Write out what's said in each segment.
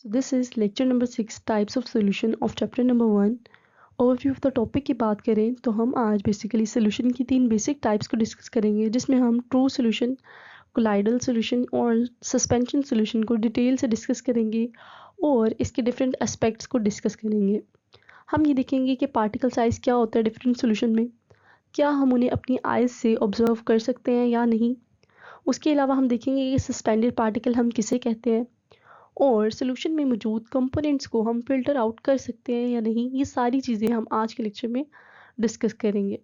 So this is lecture number 6 types of solution of chapter number 1. Overview of the topic की बात करें तो हम आज बेसिकली सोल्यूशन की 3 बेसिक टाइप्स को डिस्कस करेंगे, जिसमें हम ट्रू सोल्यूशन, कोलाइडल सोल्यूशन और सस्पेंशन सोल्यूशन को डिटेल से डिस्कस करेंगे और इसके डिफरेंट एस्पेक्ट्स को डिस्कस करेंगे। हम ये देखेंगे कि पार्टिकल साइज़ क्या होता है डिफरेंट सोल्यूशन में, क्या हम उन्हें अपनी आइज़ से ऑब्जर्व कर सकते हैं या नहीं। उसके अलावा हम देखेंगे कि सस्पेंडेड पार्टिकल हम किसे कहते हैं और सोल्यूशन में मौजूद कंपोनेंट्स को हम फिल्टर आउट कर सकते हैं या नहीं। ये सारी चीज़ें हम आज के लेक्चर में डिस्कस करेंगे।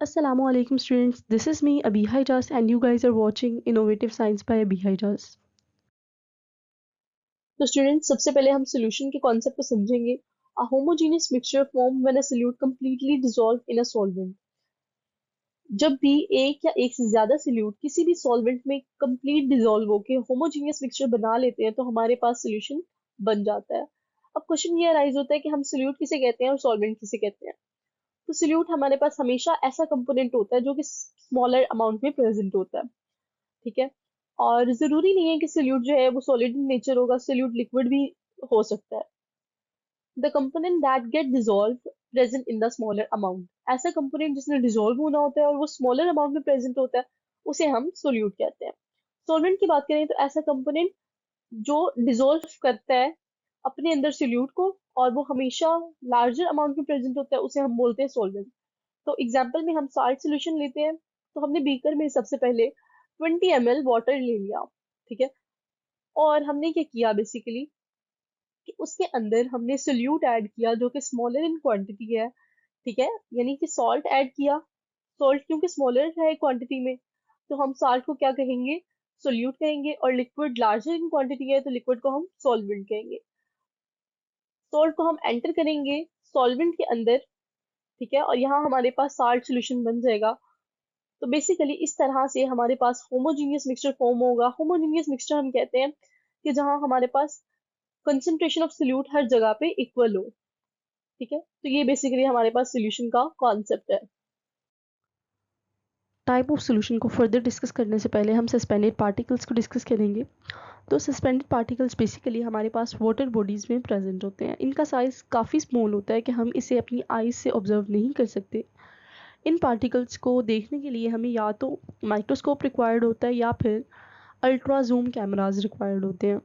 अस्सलामु अलैकुम students, this is me Abiha Ijaz and you guys are watching Innovative Science by Abiha Ijaz. तो स्टूडेंट्स, सबसे पहले हम सोल्यूशन के कॉन्सेप्ट को समझेंगे। अ homogeneous mixture form when a solute completely dissolve in a solvent. जब भी एक या एक से ज्यादा सोल्यूट किसी भी सॉल्वेंट में कंप्लीट डिसॉल्व होकर होमोजेनियस मिक्सचर बना लेते हैं तो हमारे पास सोल्यूशन बन जाता है। अब क्वेश्चन ये अराइज होता है कि हम सोल्यूट किसे कहते हैं और सॉल्वेंट किसे कहते हैं। तो सोल्यूट हमारे पास हमेशा ऐसा कंपोनेंट होता है जो कि स्मॉलर अमाउंट में प्रेजेंट होता है, ठीक है। और जरूरी नहीं है कि सोल्यूट जो है वो सॉलिड इन नेचर होगा, सोल्यूट लिक्विड भी हो सकता है। The component that get dissolve present in the smaller amount, ऐसा कंपोनेंट जिसने डिसॉल्व होना होता है और वो स्मॉलर अमाउंट में प्रेजेंट होता है उसे हम सोल्यूट कहते हैं। सॉल्वेंट की बात करें तो ऐसा कंपोनेंट जो डिसॉल्व करता है अपने अंदर सोल्यूट को और वो हमेशा लार्जर अमाउंट में प्रेजेंट होता है, उसे हम बोलते हैं सॉल्वेंट। तो एग्जाम्पल में हम साल्ट सोल्यूशन लेते हैं, तो हमने बीकर में सबसे पहले 20 ml वाटर ले लिया, ठीक है। और हमने क्या किया बेसिकली कि उसके अंदर हमने सोल्यूट ऐड किया जो कि स्मॉलर इन क्वांटिटी है, ठीक है। यानी कि सॉल्ट ऐड किया, सॉल्ट क्योंकि स्मॉलर है क्वांटिटी में तो हम सॉल्ट को क्या कहेंगे, सोल्यूट कहेंगे। और लिक्विड लार्जर इन क्वांटिटी है तो लिक्विड को हम सॉल्वेंट कहेंगे। सॉल्ट को हम एंटर करेंगे सॉल्वेंट के अंदर, ठीक है, और यहाँ हमारे पास साल्ट सोल्यूशन बन जाएगा। तो बेसिकली इस तरह से हमारे पास होमोजीनियस मिक्सचर फॉर्म होगा। होमोजीनियस मिक्सचर हम कहते हैं कि जहाँ हमारे पास कंसंट्रेशन ऑफ सोल्यूट हर जगह पे इक्वल हो, ठीक है। तो ये बेसिकली हमारे पास सोल्यूशन का कॉन्सेप्ट है। टाइप ऑफ सोल्यूशन को फर्दर डिस्कस करने से पहले हम सस्पेंडेड पार्टिकल्स को डिस्कस करेंगे। तो सस्पेंडेड पार्टिकल्स बेसिकली हमारे पास वाटर बॉडीज़ में प्रेजेंट होते हैं। इनका साइज़ काफ़ी स्मॉल होता है कि हम इसे अपनी आईज से ऑब्जर्व नहीं कर सकते। इन पार्टिकल्स को देखने के लिए हमें या तो माइक्रोस्कोप रिक्वायर्ड होता है या फिर अल्ट्रा जूम कैमराज रिक्वायर्ड होते हैं,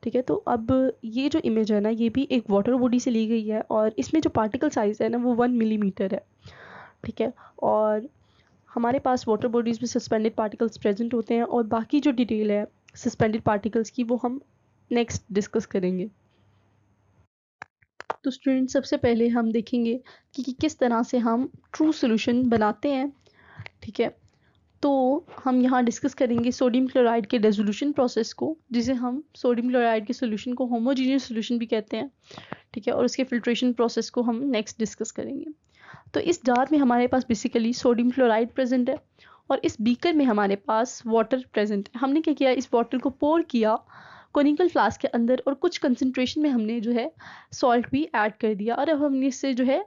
ठीक है। तो अब ये जो इमेज है ना, ये भी एक वाटर बॉडी से ली गई है और इसमें जो पार्टिकल साइज़ है ना वो 1 मिलीमीटर है, ठीक है। और हमारे पास वाटर बॉडीज़ में सस्पेंडेड पार्टिकल्स प्रेजेंट होते हैं और बाकी जो डिटेल है सस्पेंडेड पार्टिकल्स की वो हम नेक्स्ट डिस्कस करेंगे। तो स्टूडेंट, सबसे पहले हम देखेंगे कि किस तरह से हम ट्रू सोल्यूशन बनाते हैं, ठीक है। तो हम यहाँ डिस्कस करेंगे सोडियम क्लोराइड के डिसोल्यूशन प्रोसेस को, जिसे हम सोडियम क्लोराइड के सोल्यूशन को होमोजीनियस सोल्यूशन भी कहते हैं, ठीक है। और उसके फिल्ट्रेशन प्रोसेस को हम नेक्स्ट डिस्कस करेंगे। तो इस जार में हमारे पास बेसिकली सोडियम क्लोराइड प्रेजेंट है और इस बीकर में हमारे पास वाटर प्रेजेंट है। हमने क्या किया, इस वाटर को पोर किया कोनिकल फ्लास्क के अंदर और कुछ कंसंट्रेशन में हमने जो है सॉल्ट भी ऐड कर दिया और अब हमने इससे जो है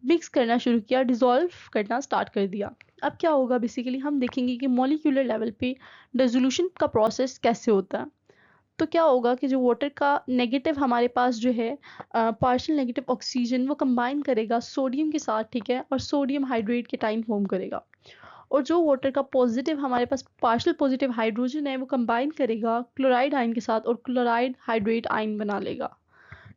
मिक्स करना शुरू किया, डिसॉल्व करना स्टार्ट कर दिया। अब क्या होगा, बेसिकली हम देखेंगे कि मॉलिक्यूलर लेवल पे डिसोल्यूशन का प्रोसेस कैसे होता है। तो क्या होगा कि जो वाटर का नेगेटिव हमारे पास जो है पार्शियल नेगेटिव ऑक्सीजन वो कंबाइन करेगा सोडियम के साथ, ठीक है, और सोडियम हाइड्रेट के टाइम फॉर्म करेगा। और जो वाटर का पॉजिटिव हमारे पास पार्शियल पॉजिटिव हाइड्रोजन है वो कंबाइन करेगा क्लोराइड आयन के साथ और क्लोराइड हाइड्रेट आयन बना लेगा,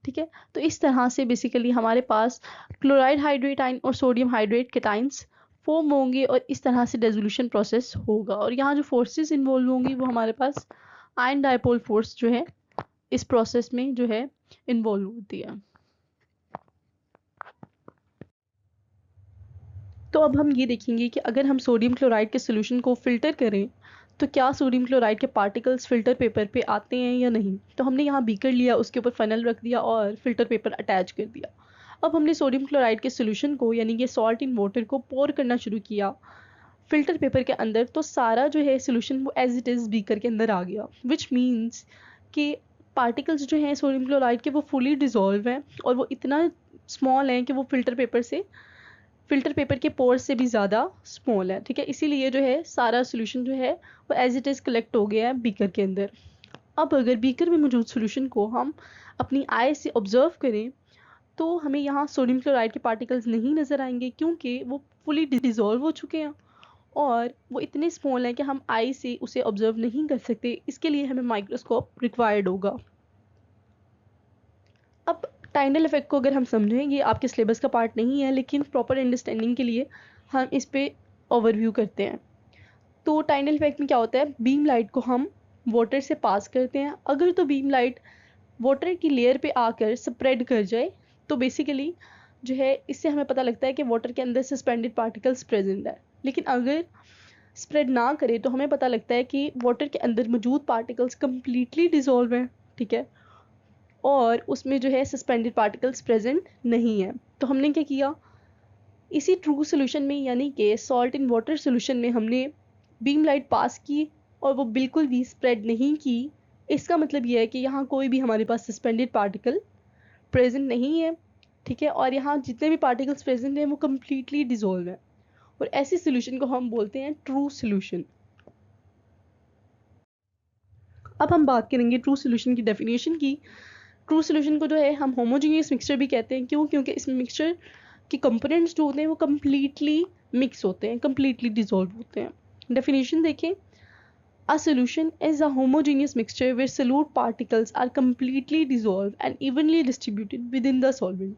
ठीक है। तो इस तरह से बेसिकली हमारे पास क्लोराइड हाइड्रेट आयन और सोडियम हाइड्रेट केटाइंस फॉर्म होंगे और इस तरह से डिसोल्यूशन प्रोसेस होगा। और यहाँ जो फोर्सेस इन्वॉल्व होंगी वो हमारे पास आयन डायपोल फोर्स जो है इस प्रोसेस में जो है इन्वॉल्व होती है। तो अब हम ये देखेंगे कि अगर हम सोडियम क्लोराइड के सोल्यूशन को फिल्टर करें तो क्या सोडियम क्लोराइड के पार्टिकल्स फिल्टर पेपर पे आते हैं या नहीं। तो हमने यहाँ बीकर लिया, उसके ऊपर फनल रख दिया और फिल्टर पेपर अटैच कर दिया। अब हमने सोडियम क्लोराइड के सोल्यूशन को यानी कि सॉल्ट इन वाटर को पोर करना शुरू किया फिल्टर पेपर के अंदर, तो सारा जो है सोल्यूशन वो एज इट इज़ बीकर के अंदर आ गया, विच मीन्स कि पार्टिकल्स जो हैं सोडियम क्लोराइड के वो फुली डिजॉल्व हैं और वो इतना स्मॉल हैं कि वो फिल्टर पेपर से फिल्टर पेपर के पोर्स से भी ज़्यादा स्मॉल है, ठीक है। इसीलिए जो है सारा सोल्यूशन जो है वो एज इट इज़ कलेक्ट हो गया है बीकर के अंदर। अब अगर बीकर में मौजूद सोल्यूशन को हम अपनी आई से ऑब्जर्व करें तो हमें यहाँ सोडियम क्लोराइड के पार्टिकल्स नहीं नज़र आएंगे, क्योंकि वो फुली डिज़ोल्व हो चुके हैं और वो इतने स्मॉल हैं कि हम आई से उसे ऑब्जर्व नहीं कर सकते। इसके लिए हमें माइक्रोस्कोप रिक्वायर्ड होगा। अब टाइनल इफेक्ट को अगर हम समझें, ये आपके सिलेबस का पार्ट नहीं है, लेकिन प्रॉपर अंडरस्टैंडिंग के लिए हम इस पे ओवरव्यू करते हैं। तो टाइनल इफेक्ट में क्या होता है, बीम लाइट को हम वाटर से पास करते हैं। अगर तो बीम लाइट वाटर की लेयर पे आकर स्प्रेड कर जाए तो बेसिकली जो है इससे हमें पता लगता है कि वाटर के अंदर सस्पेंडेड पार्टिकल्स प्रेजेंट है। लेकिन अगर स्प्रेड ना करे तो हमें पता लगता है कि वाटर के अंदर मौजूद पार्टिकल्स कम्प्लीटली डिजोल्व हैं, ठीक है, और उसमें जो है सस्पेंडेड पार्टिकल्स प्रेजेंट नहीं है। तो हमने क्या किया, इसी ट्रू सोल्यूशन में यानी कि सॉल्ट इन वाटर सोल्यूशन में हमने बीम लाइट पास की और वो बिल्कुल भी स्प्रेड नहीं की। इसका मतलब यह है कि यहाँ कोई भी हमारे पास सस्पेंडेड पार्टिकल प्रेजेंट नहीं है, ठीक है, और यहाँ जितने भी पार्टिकल्स प्रेजेंट हैं वो कम्प्लीटली डिजोल्व है, और ऐसी सोल्यूशन को हम बोलते हैं ट्रू सोल्यूशन। अब हम बात करेंगे ट्रू सोल्यूशन की डेफिनेशन की। ट्रू सोल्यूशन को जो है हम होमोजीनियस मिक्सचर भी कहते हैं। क्यों? क्योंकि इस मिक्सचर के कंपोनेंट्स जो होते हैं वो कम्प्लीटली मिक्स होते हैं, कम्प्लीटली डिजोल्व होते हैं। डेफिनेशन देखें, a solution is a homogeneous mixture where solute particles are completely dissolved and evenly distributed within the solvent।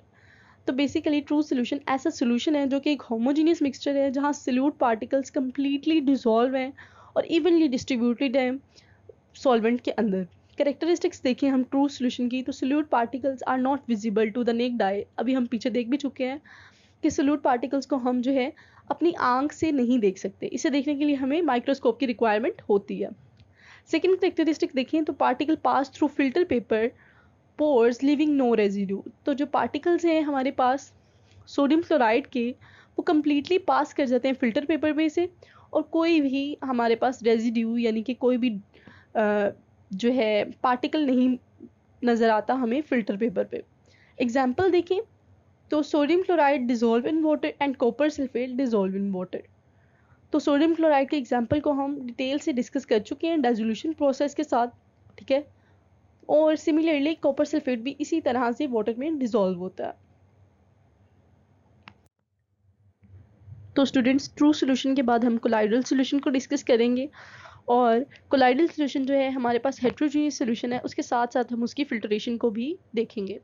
तो बेसिकली ट्रू सोल्यूशन ऐसा सोल्यूशन है जो कि एक होमोजीनियस मिक्सचर है जहाँ सोल्यूट पार्टिकल्स कम्प्लीटली डिजोल्व हैं और इवनली डिस्ट्रीब्यूटेड हैं सॉल्वेंट के अंदर। कैरेक्टरिस्टिक्स देखें हम ट्रू सोल्यूशन की, तो solute particles are not visible to the naked eye. अभी हम पीछे देख भी चुके हैं कि सोल्यूट पार्टिकल्स को हम जो है अपनी आंख से नहीं देख सकते, इसे देखने के लिए हमें माइक्रोस्कोप की रिक्वायरमेंट होती है। सेकेंड कैरेक्टरिस्टिक देखें तो particle pass through filter paper pores leaving no residue. तो जो पार्टिकल्स हैं हमारे पास सोडियम क्लोराइड के, वो कम्प्लीटली पास कर जाते हैं फिल्टर पेपर में से, और कोई भी हमारे पास रेजिड्यू यानी कि कोई भी जो है पार्टिकल नहीं नज़र आता हमें फिल्टर पेपर पे। एग्जाम्पल देखें तो sodium chloride dissolve in water and copper sulphate dissolve in water. तो सोडियम क्लोराइड के एग्जाम्पल को हम डिटेल से डिस्कस कर चुके हैं डाइजोल्यूशन प्रोसेस के साथ, ठीक है, और सिमिलरली कॉपर सल्फेट भी इसी तरह से वाटर में डिजोल्व होता है। तो स्टूडेंट्स, ट्रू सोल्यूशन के बाद हम कोलाइडल सोल्यूशन को डिस्कस करेंगे, और कोलाइडल सोल्यूशन जो है हमारे पास हेट्रोजीनियस सोल्यूशन है, उसके साथ साथ हम उसकी फिल्ट्रेशन को भी देखेंगे।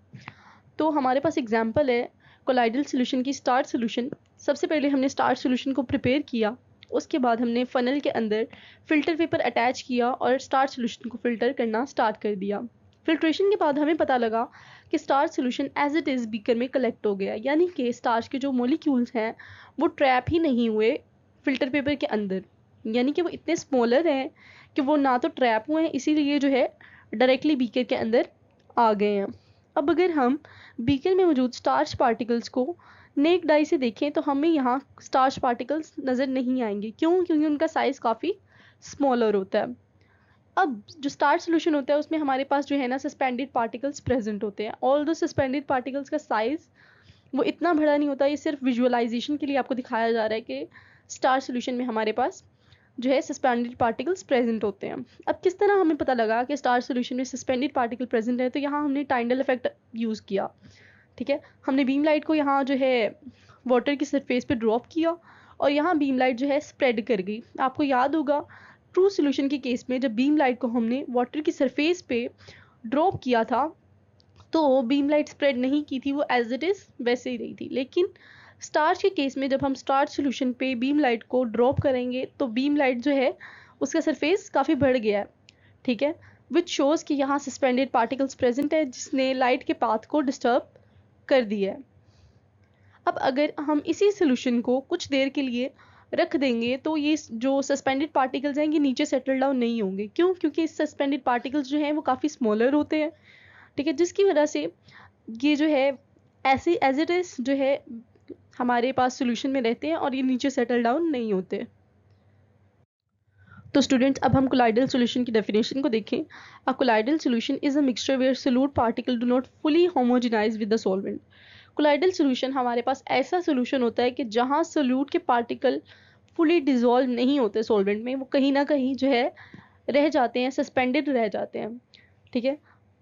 तो हमारे पास एग्जांपल है कोलाइडल सोल्यूशन की स्टार्ट सोल्यूशन। सबसे पहले हमने स्टार्ट सोल्यूशन को प्रिपेयर किया, उसके बाद हमने फनल के अंदर फिल्टर पेपर अटैच किया और स्टार्ट सोल्यूशन को फिल्टर करना स्टार्ट कर दिया। फिल्ट्रेशन के बाद हमें पता लगा कि starch solution as it is beaker में कलेक्ट हो गया, यानी कि स्टार्च के जो मॉलिक्यूल्स हैं वो ट्रैप ही नहीं हुए फिल्टर पेपर के अंदर, यानी कि वो इतने स्मॉलर हैं कि वो ना तो ट्रैप हुए हैं, इसीलिए जो है डायरेक्टली बीकर के अंदर आ गए हैं। अब अगर हम बीकर में मौजूद स्टार्च पार्टिकल्स को नेक्ड आई से देखें तो हमें यहाँ स्टार्च पार्टिकल्स नज़र नहीं आएंगे। क्यों? क्योंकि उनका साइज़ काफ़ी स्मॉलर होता है। अब जो स्टार्च सोल्यूशन होता है उसमें हमारे पास जो है ना सस्पेंडेड पार्टिकल्स प्रेजेंट होते हैं। ऑल दो सस्पेंडेड पार्टिकल्स का साइज़ वो इतना बड़ा नहीं होता, ये सिर्फ विजुअलाइजेशन के लिए आपको दिखाया जा रहा है कि स्टार्च सोल्यूशन में हमारे पास जो है सस्पेंडेड पार्टिकल्स प्रेजेंट होते हैं। अब किस तरह हमें पता लगा कि स्टार्च सोल्यूशन में सस्पेंडेड पार्टिकल प्रेजेंट है? तो यहाँ हमने टाइंडल इफेक्ट यूज़ किया, ठीक है। हमने बीम लाइट को यहाँ जो है वाटर की सरफेस पे ड्रॉप किया और यहाँ बीम लाइट जो है स्प्रेड कर गई। आपको याद होगा ट्रू सोल्यूशन के केस में जब बीम लाइट को हमने वाटर की सरफेस पे ड्रॉप किया था तो बीम लाइट स्प्रेड नहीं की थी, वो एज इट इज़ वैसे ही रही थी। लेकिन स्टार्च के केस में जब हम स्टार्च सोल्यूशन पे बीम लाइट को ड्रॉप करेंगे तो बीम लाइट जो है उसका सरफेस काफ़ी बढ़ गया है, ठीक है, विच शोज़ कि यहाँ सस्पेंडेड पार्टिकल्स प्रेजेंट है जिसने लाइट के पाथ को डिस्टर्ब कर दिया है। अब अगर हम इसी सोल्यूशन को कुछ देर के लिए रख देंगे तो ये जो सस्पेंडेड पार्टिकल्स हैं ये नीचे सेटल डाउन नहीं होंगे। क्यों? क्योंकि इस सस्पेंडेड पार्टिकल्स जो हैं वो काफ़ी स्मॉलर होते हैं, ठीक है, जिसकी वजह से ये जो है ऐसे एज इट इज़ जो है हमारे पास सोल्यूशन में रहते हैं और ये नीचे सेटल डाउन नहीं होते। तो स्टूडेंट्स, अब हम कोलाइडल सोल्यूशन की डेफिनेशन को देखें। A colloidal solution is a mixture where solute particle do not fully homogenize with the solvent. Colloidal solution हमारे पास ऐसा सोल्यूशन होता है कि जहाँ सोल्यूट के पार्टिकल फुली डिजोल्व नहीं होते सॉल्वेंट में, वो कहीं ना कहीं जो है रह जाते हैं, सस्पेंडेड रह जाते हैं, ठीक है।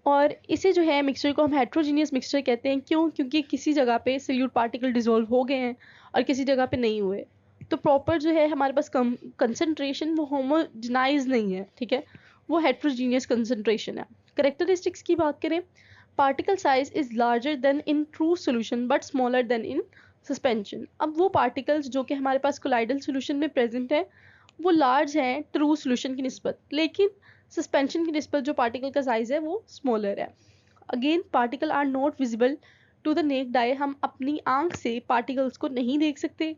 और इसे जो है मिक्सचर को हम हेट्रोजीनियस मिक्सचर कहते हैं। क्यों? क्योंकि किसी जगह पे सोल्यूट पार्टिकल डिजोल्व हो गए हैं और किसी जगह पे नहीं हुए, तो प्रॉपर जो है हमारे पास कंसंट्रेशन वो होमोजेनाइज नहीं है, ठीक है, वो हेट्रोजीनियस कंसंट्रेशन है। करेक्टरिस्टिक्स की बात करें, particle size is larger then in true solution but smaller then in suspension. अब वो पार्टिकल्स जो कि हमारे पास कोलाइडल सोल्यूशन में प्रेजेंट है वो लार्ज हैं ट्रू सोल्यूशन की निस्बत, लेकिन सस्पेंशन की निस्बत जो पार्टिकल का साइज है वो स्मॉलर है। Again particle are not visible to the naked eye, हम अपनी आंख से पार्टिकल्स को नहीं देख सकते,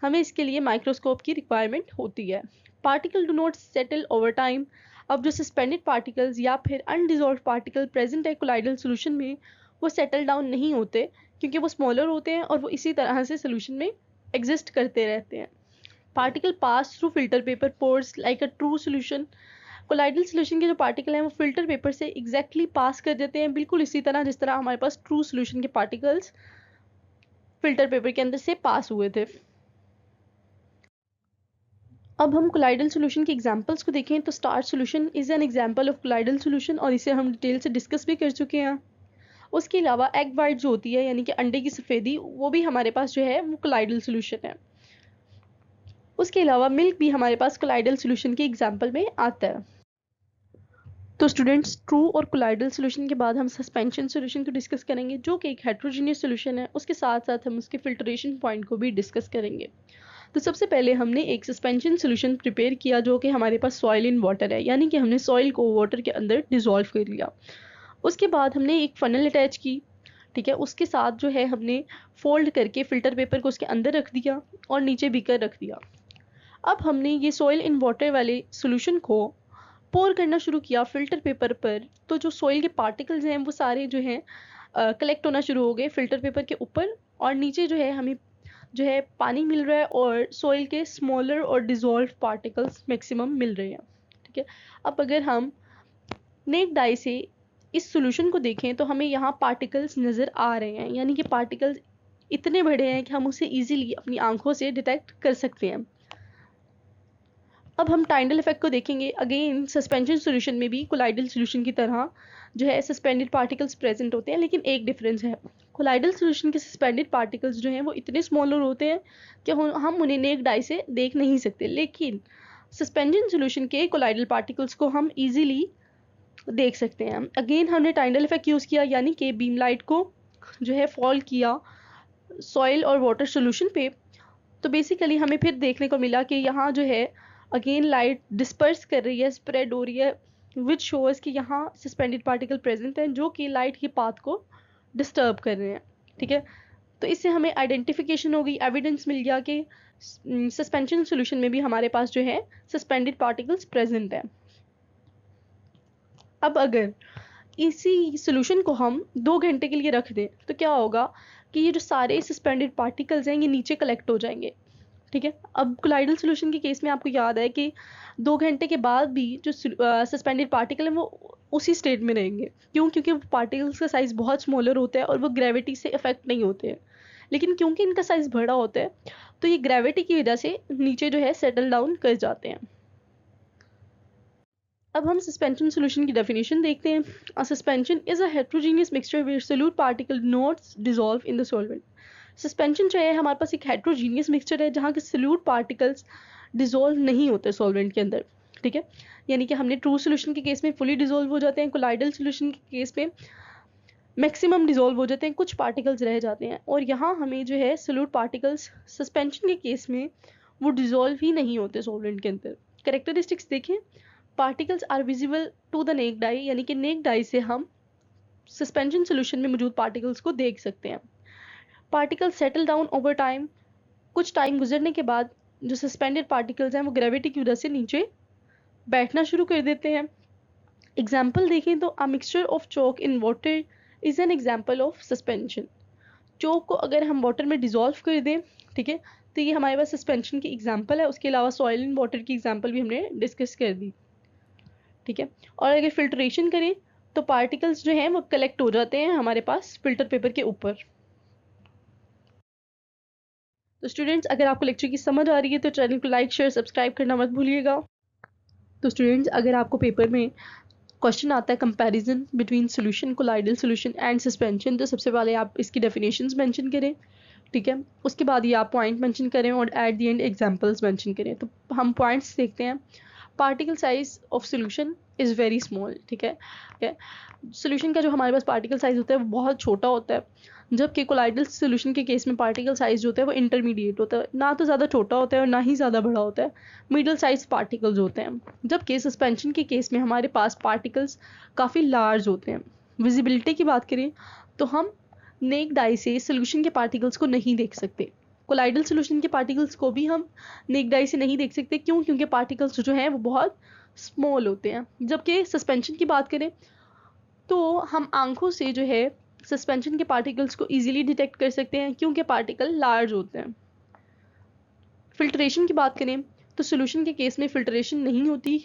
हमें इसके लिए माइक्रोस्कोप की रिक्वायरमेंट होती है। Particle do not settle over time. अब जो सस्पेंडेड पार्टिकल्स या फिर अनडिजॉल्व पार्टिकल प्रेजेंट है कोलाइडल सोल्यूशन में, वो सेटल डाउन नहीं होते क्योंकि वो स्मॉलर होते हैं और वो इसी तरह से सोल्यूशन में एग्जिस्ट करते रहते हैं। Particle pass through filter paper pores like a true solution. Colloidal solution के जो पार्टिकल हैं वो फिल्टर पेपर से एग्जैक्टली पास कर देते हैं, बिल्कुल इसी तरह जिस तरह हमारे पास ट्रू सोल्यूशन के पार्टिकल्स फिल्टर पेपर के अंदर से पास हुए थे। अब हम कोलाइडल सोल्यूशन के एग्जांपल्स को देखें तो starch solution is an example of colloidal solution और इसे हम डिटेल से डिस्कस भी कर चुके हैं। उसके अलावा एग वाइट जो होती है यानी कि अंडे की सफ़ेदी, वो भी हमारे पास जो है वो कोलाइडल सोल्यूशन है। उसके अलावा मिल्क भी हमारे पास कोलाइडल सोल्यूशन के एग्जाम्पल में आता है। तो स्टूडेंट्स, ट्रू और कोलाइडल सोल्यूशन के बाद हम सस्पेंशन सोल्यूशन को डिस्कस करेंगे जो कि एक हेट्रोजीनियस सोल्यूशन है। उसके साथ साथ हम उसके फिल्ट्रेशन पॉइंट को भी डिस्कस करेंगे। तो सबसे पहले हमने एक सस्पेंशन सोल्यूशन प्रिपेयर किया जो कि हमारे पास सॉइल इन वाटर है, यानी कि हमने सॉइल को वाटर के अंदर डिजोल्व कर लिया। उसके बाद हमने एक फनल अटैच की, ठीक है, उसके साथ जो है हमने फोल्ड करके फिल्टर पेपर को उसके अंदर रख दिया और नीचे बीकर रख दिया। अब हमने ये सॉइल इन वाटर वाले सोल्यूशन को पोर करना शुरू किया फिल्टर पेपर पर, तो जो सॉइल के पार्टिकल्स हैं वो सारे जो हैं कलेक्ट होना शुरू हो गए फिल्टर पेपर के ऊपर, और नीचे जो है हमें जो है पानी मिल रहा है और सॉइल के स्मॉलर और डिजोल्व पार्टिकल्स मैक्सिमम मिल रहे हैं, ठीक है। अब अगर हम नेक्ड आई से इस सोल्यूशन को देखें तो हमें यहाँ पार्टिकल्स नज़र आ रहे हैं, यानी कि पार्टिकल्स इतने बड़े हैं कि हम उसे ईजिली अपनी आंखों से डिटेक्ट कर सकते हैं। अब हम टाइंडल इफेक्ट को देखेंगे। अगेन सस्पेंशन सोल्यूशन में भी कोलाइडल सोल्यूशन की तरह जो है सस्पेंडेड पार्टिकल्स प्रेजेंट होते हैं, लेकिन एक डिफरेंस है, कोलाइडल सोल्यूशन के सस्पेंडेड पार्टिकल्स जो हैं वो इतने स्मॉलर होते हैं कि हम उन्हें नेक्ड आई से देख नहीं सकते, लेकिन सस्पेंशन सोल्यूशन के कोलाइडल पार्टिकल्स को हम ईजिली देख सकते हैं। अगेन हमने टाइंडल इफेक्ट यूज़ किया, यानी कि बीम लाइट को जो है फॉल किया सॉइल और वाटर सोल्यूशन पे, तो बेसिकली हमें फिर देखने को मिला कि यहाँ जो है अगेन लाइट डिस्पर्स कर रही है, स्प्रेड हो रही है, विच शोज कि यहाँ सस्पेंडेड पार्टिकल प्रेजेंट हैं जो कि लाइट की पाथ को डिस्टर्ब कर रहे हैं, ठीक है। तो इससे हमें आइडेंटिफिकेशन हो गई, एविडेंस मिल गया कि सस्पेंशन सोल्यूशन में भी हमारे पास जो है सस्पेंडेड पार्टिकल्स प्रेजेंट हैं। अब अगर इसी सोल्यूशन को हम 2 घंटे के लिए रख दें तो क्या होगा कि ये जो सारे सस्पेंडेड पार्टिकल्स हैं ये नीचे कलेक्ट हो जाएंगे, ठीक है। अब कोलाइडल सोल्यूशन के केस में आपको याद है कि 2 घंटे के बाद भी जो सस्पेंडेड पार्टिकल है वो उसी स्टेट में रहेंगे। क्यों? क्योंकि पार्टिकल्स का साइज बहुत स्मॉलर होता है और वो ग्रेविटी से इफेक्ट नहीं होते हैं, लेकिन क्योंकि इनका साइज बड़ा होता है तो ये ग्रेविटी की वजह से नीचे जो है सेटल डाउन कर जाते हैं। अब हम सस्पेंशन सोल्यूशन की डेफिनेशन देखते हैं। A suspension is a heterogeneous mixture where solute particle not dissolve in the solvent. Suspension जो है हमारे पास एक हेट्रोजीनियस मिक्सचर है जहाँ के सोल्यूट पार्टिकल्स डिसॉल्व नहीं होते सॉल्वेंट के अंदर, ठीक है। यानी कि हमने ट्रू सोल्यूशन के केस में फुली डिसॉल्व हो जाते हैं, कोलाइडल सोल्यूशन के केस में मैक्सिमम डिसॉल्व हो जाते हैं, कुछ पार्टिकल्स रह जाते हैं, और यहाँ हमें जो है सोल्यूट पार्टिकल्स सस्पेंशन के केस में वो डिसॉल्व ही नहीं होते सॉल्वेंट के अंदर। कैरेक्टरिस्टिक्स देखें, particles are visible to the naked eye, यानी कि नेक्ड आई से हम सस्पेंशन सोल्यूशन में मौजूद पार्टिकल्स को देख सकते हैं। Particles settle down over time, कुछ टाइम गुजरने के बाद जो सस्पेंडेड पार्टिकल्स हैं वो ग्रेविटी की वजह से नीचे बैठना शुरू कर देते हैं। एग्जाम्पल देखें तो a mixture of chalk in water is an example of suspension. Chalk को अगर हम वाटर में डिसॉल्व कर दें, ठीक है, तो ये हमारे पास सस्पेंशन की एग्जाम्पल है। उसके अलावा सॉइल इन वाटर की एग्जाम्पल भी हमने डिस्कस कर दी, ठीक है। और अगर फिल्ट्रेशन करें तो पार्टिकल्स जो हैं वो कलेक्ट हो जाते हैं हमारे पास फिल्टर पेपर के ऊपर। तो स्टूडेंट्स, अगर आपको लेक्चर की समझ आ रही है तो चैनल को लाइक शेयर सब्सक्राइब करना मत भूलिएगा। तो स्टूडेंट्स, अगर आपको पेपर में क्वेश्चन आता है comparison between solution, colloidal solution and suspension, तो सबसे पहले आप इसकी डेफिनेशंस मेंशन करें, ठीक है। उसके बाद ये आप पॉइंट मेंशन करें और at the end examples mention करें। तो हम पॉइंट्स देखते हैं। Particle size of solution is very small, ठीक है। सोल्यूशन का जो हमारे पास पार्टिकल साइज होता है वो बहुत छोटा होता है, जबकि कोलाइडल सोल्यूशन के केस में पार्टिकल साइज जो होता है वो इंटरमीडिएट होता है, ना तो ज़्यादा छोटा होता है और ना ही ज़्यादा बड़ा होता है, मिडल साइज पार्टिकल्स होते हैं। जबकि सस्पेंशन के केस में हमारे पास पार्टिकल्स काफ़ी लार्ज होते हैं। विजिबिलिटी की बात करें तो हम नेक्ड आई से सोल्यूशन के पार्टिकल्स को नहीं देख सकते। कोलाइडल सोल्यूशन के पार्टिकल्स को भी हम नेक्ड आई से नहीं देख सकते। क्यों? क्योंकि पार्टिकल्स जो हैं वो बहुत स्मॉल होते हैं। जबकि सस्पेंशन की बात करें तो हम आंखों से जो है सस्पेंशन के पार्टिकल्स को इजीली डिटेक्ट कर सकते हैं, क्योंकि पार्टिकल लार्ज होते हैं। फिल्ट्रेशन की बात करें तो सोल्यूशन के केस में फिल्ट्रेशन नहीं होती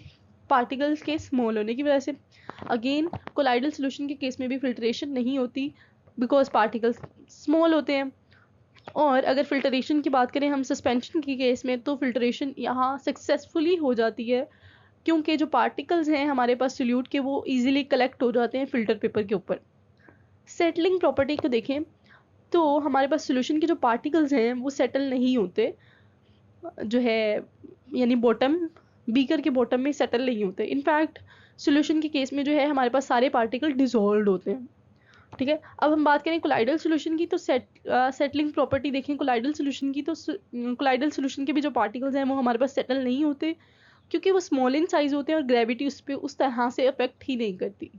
पार्टिकल्स के स्मॉल होने की वजह से। अगेन कोलाइडल सोल्यूशन के केस में भी फिल्ट्रेशन नहीं होती बिकॉज पार्टिकल्स स्मॉल होते हैं। और अगर फिल्ट्रेशन की बात करें हम सस्पेंशन के केस में, तो फिल्ट्रेशन यहाँ सक्सेसफुली हो जाती है, क्योंकि जो पार्टिकल्स हैं हमारे पास सोल्यूट के वो इजीली कलेक्ट हो जाते हैं फिल्टर पेपर के ऊपर। सेटलिंग प्रॉपर्टी को देखें तो हमारे पास सोल्यूशन के जो पार्टिकल्स हैं वो सेटल नहीं होते, जो है यानी बॉटम बीकर के बॉटम में सेटल नहीं होते। इनफैक्ट सोल्यूशन के केस में जो है हमारे पास सारे पार्टिकल डिसॉल्व होते हैं, ठीक है। अब हम बात करें कोलाइडल सोल्यूशन की, तो सेटलिंग प्रॉपर्टी देखें कोलाइडल सोल्यूशन की, तो कोलाइडल सोल्यूशन के भी जो पार्टिकल्स हैं वो हमारे पास सेटल नहीं होते, क्योंकि वो स्मॉल इन साइज होते हैं और ग्रेविटी उस पर उस तरह से अफेक्ट ही नहीं करती।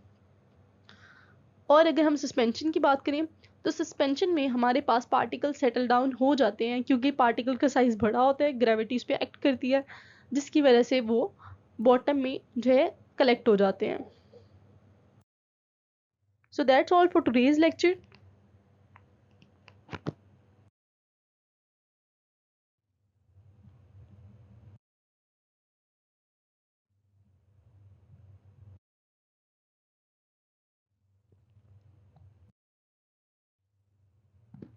और अगर हम सस्पेंशन की बात करें तो सस्पेंशन में हमारे पास पार्टिकल सेटल डाउन हो जाते हैं, क्योंकि पार्टिकल का साइज बड़ा होता है, ग्रेविटी उस पर एक्ट करती है, जिसकी वजह से वो बॉटम में जो है कलेक्ट हो जाते हैं। So that's all for today's lecture.